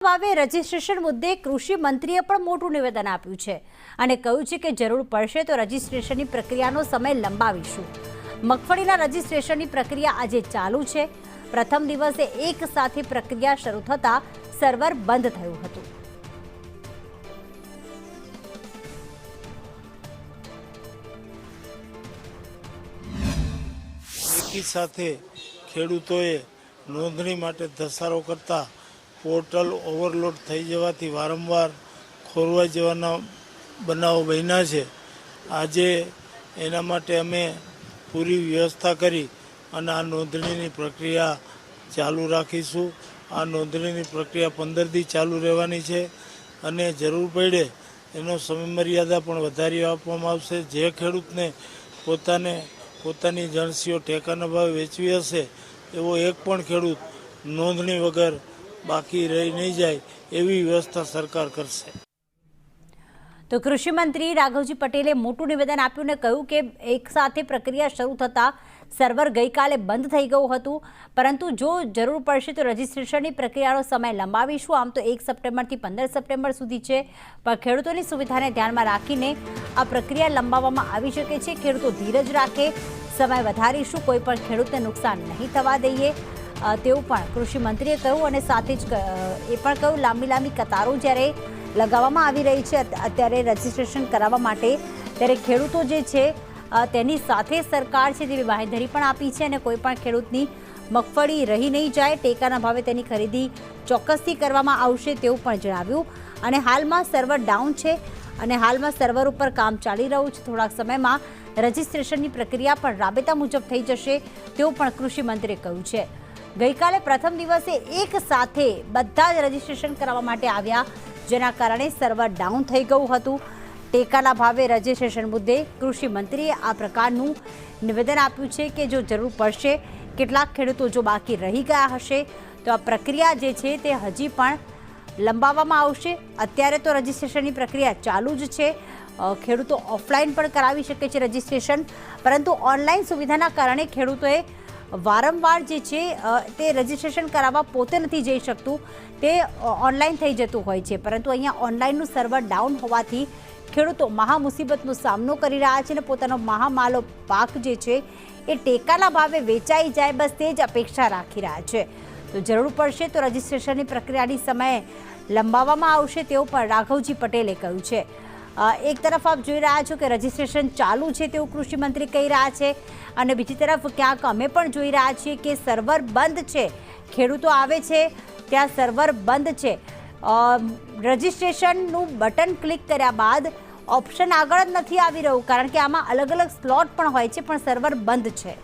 ભાવે રજીસ્ટ્રેશન મુદ્દે કૃષિ મંત્રીએ પણ મોટું નિવેદન આપ્યું છે અને કહ્યું છે કે જરૂર પડશે તો રજીસ્ટ્રેશનની પ્રક્રિયાનો સમય લંબાવીશું। મગફળીના રજીસ્ટ્રેશનની પ્રક્રિયા આજે ચાલુ છે। પ્રથમ દિવસે એક સાથે પ્રક્રિયા શરૂ થતા સર્વર બંધ થયું હતું। એકી સાથે ખેડૂતોએ નોંધણી માટે ધસારો કરતા પોર્ટલ ઓવરલોડ થઈ જવાથી વારંવાર ખોરવાઈ જવાના બનાવો બન્યા છે। આજે એના માટે અમે પૂરી વ્યવસ્થા કરી અને આ નોંધણીની પ્રક્રિયા ચાલુ રાખીશું। આ નોંધણીની પ્રક્રિયા 15 દી ચાલુ રહેવાની છે અને જરૂર પડે એનો સમયમર્યાદા પણ વધારી આપવામાં આવશે। જે ખેડૂતને પોતાની જણસીઓ ટેકાના ભાવે વેચવી હશે એવો એક પણ ખેડૂત નોંધણી વગર બાકી રહી નહીં જાય એવી વ્યવસ્થા સરકાર કરશે। તો કૃષિ મંત્રી રાઘવજી પટેલે મોટું નિવેદન આપ્યું ને કહ્યું કે એક સાથે પ્રક્રિયા શરૂ થતા સર્વર ગઈકાલે બંધ થઈ ગયું હતું, પરંતુ જો જરૂર પડશે તો રજીસ્ટ્રેશનની પ્રક્રિયાનો સમય લંબાવીશું। આમ તો 1 સપ્ટેમ્બરથી 15 સપ્ટેમ્બર સુધી છે, પણ ખેડૂતોની સુવિધાને ધ્યાનમાં રાખીને આ પ્રક્રિયા લંબાવવામાં આવી શકે છે। ખેડૂતો ધીરજ રાખે, સમય વધારીશું, કોઈ પણ ખેડૂતને નુકસાન નહીં થવા દઈએ તેવું પણ કૃષિ મંત્રીએ કહ્યું અને સાથે જ એ પણ કહ્યું લાંબી કતારો જ્યારે લગાવવામાં આવી રહી છે અત્યારે રજીસ્ટ્રેશન કરાવવા માટે, ત્યારે ખેડૂતો જે છે તેની સાથે સરકાર છે તેવી બાંહેધરી પણ આપી છે અને કોઈ પણ ખેડૂતની મગફળી રહી નહીં જાય, ટેકાના ભાવે તેની ખરીદી ચોક્કસથી કરવામાં આવશે તેવું પણ જણાવ્યું। અને હાલમાં સર્વર ડાઉન છે અને હાલમાં સર્વર ઉપર કામ ચાલી રહ્યું છે। થોડાક સમયમાં રજીસ્ટ્રેશનની પ્રક્રિયા પણ રાબેતા મુજબ થઈ જશે તેવું પણ કૃષિ મંત્રીએ કહ્યું છે। ગઈકાલે પ્રથમ દિવસે એક સાથે બધા જ રજીસ્ટ્રેશન કરવા માટે આવ્યા, જેના કારણે સર્વર ડાઉન થઈ ગયું હતું। ટેકાના ભાવે રજીસ્ટ્રેશન મુદ્દે કૃષિ મંત્રીએ આ પ્રકારનું નિવેદન આપ્યું છે કે જો જરૂર પડશે, કેટલાક ખેડૂતો જો બાકી રહી ગયા હશે તો આ પ્રક્રિયા જે છે તે હજી પણ લંબાવવામાં આવશે। અત્યારે તો રજીસ્ટ્રેશનની પ્રક્રિયા ચાલુ જ છે। ખેડૂતો ઓફલાઈન પણ કરાવી શકે છે રજીસ્ટ્રેશન, પરંતુ ઓનલાઈન સુવિધાના કારણે ખેડૂતોએ વારંવાર જે છે તે રજીસ્ટ્રેશન કરાવવા પોતે નથી જઈ શકતું, તે ઓનલાઈન થઈ જતું હોય છે, પરંતુ અહીંયા ઓનલાઈનનું સર્વર ડાઉન હોવાથી ખેડૂતો મહા મુસીબતનો સામનો કરી રહ્યા છે અને પોતાનો મહામાલો પાક જે છે એ ટેકાના ભાવે વેચાઈ જાય બસ તે જ અપેક્ષા રાખી રહ્યા છે। તો જરૂર પડશે તો રજીસ્ટ્રેશનની પ્રક્રિયાની સમયે લંબાવવામાં આવશે તેવું પણ રાઘવજી પટેલે કહ્યું છે। એક તરફ આપ જોઈ રહ્યા છો કે રજીસ્ટ્રેશન ચાલુ છે તેવું કૃષિ મંત્રી કહી રહ્યા છે અને બીજી તરફ ક્યાંક અમે પણ જોઈ રહ્યા છીએ કે સર્વર બંધ છે, ખેડૂતો આવે છે ત્યાં સર્વર બંધ છે। રજીસ્ટ્રેશનનું બટન ક્લિક કર્યા બાદ ઓપ્શન આગળ જ નથી આવી રહ્યું, કારણ કે આમાં અલગ સ્લોટ પણ હોય છે, પણ સર્વર બંધ છે।